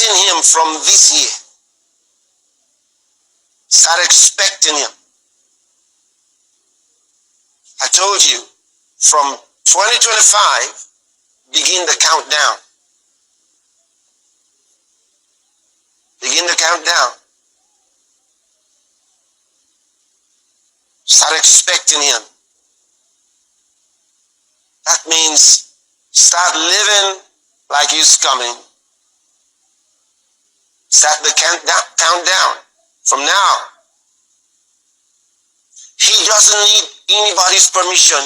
expecting him from this year. Start expecting him. I told you, from 2025, begin the countdown. Begin the countdown. Start expecting him. That means start living like he's coming. Start the countdown from now. He doesn't need anybody's permission.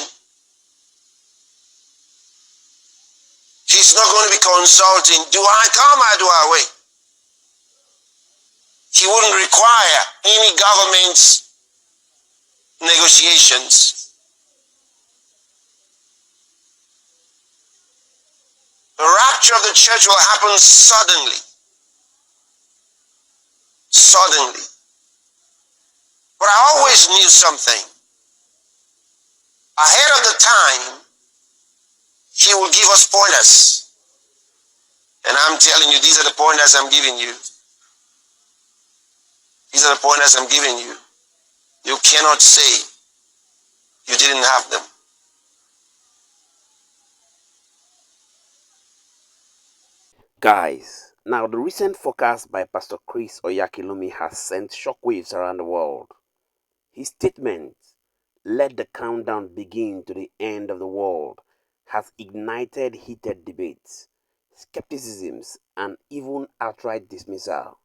He's not going to be consulting. Do I come or do I wait? He wouldn't require any government's negotiations. The rapture of the church will happen suddenly. Suddenly. But I always knew something. Ahead of the time, he will give us pointers. And I'm telling you, these are the pointers I'm giving you. These are the pointers I'm giving you. You cannot say you didn't have them. Guys, now the recent forecast by Pastor Chris Oyakhilome has sent shockwaves around the world. His statement, "Let the countdown begin to the end of the world," has ignited heated debates, skepticisms, and even outright dismissal.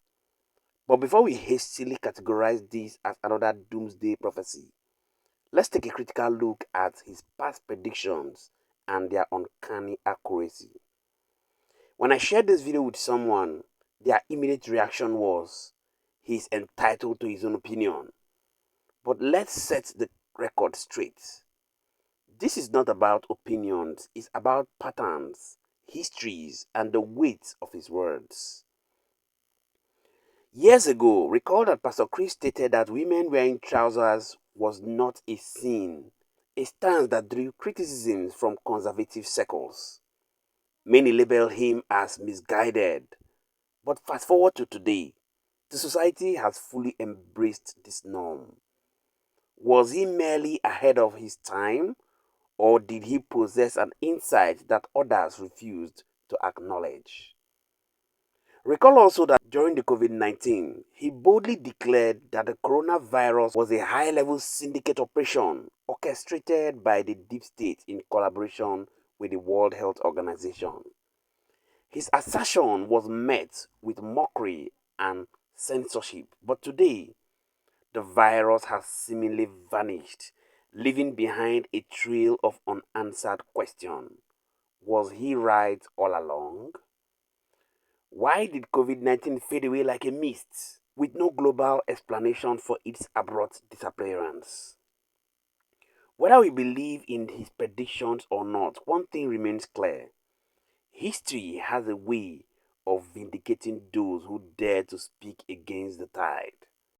But before we hastily categorize this as another doomsday prophecy, let's take a critical look at his past predictions and their uncanny accuracy. When I shared this video with someone, their immediate reaction was, "He's entitled to his own opinion." But let's set the record straight. This is not about opinions, it's about patterns, histories, and the weight of his words. Years ago, recall that Pastor Chris stated that women wearing trousers was not a sin, a stance that drew criticisms from conservative circles. Many label him as misguided. But fast forward to today, the society has fully embraced this norm. Was he merely ahead of his time, or did he possess an insight that others refused to acknowledge? Recall also that during the COVID-19, he boldly declared that the coronavirus was a high-level syndicate operation orchestrated by the deep state in collaboration with the World Health Organization. His assertion was met with mockery and censorship, but today, the virus has seemingly vanished, leaving behind a trail of unanswered questions. Was he right all along? Why did COVID-19 fade away like a mist, with no global explanation for its abrupt disappearance? Whether we believe in his predictions or not, one thing remains clear. History has a way of vindicating those who dare to speak against the tide.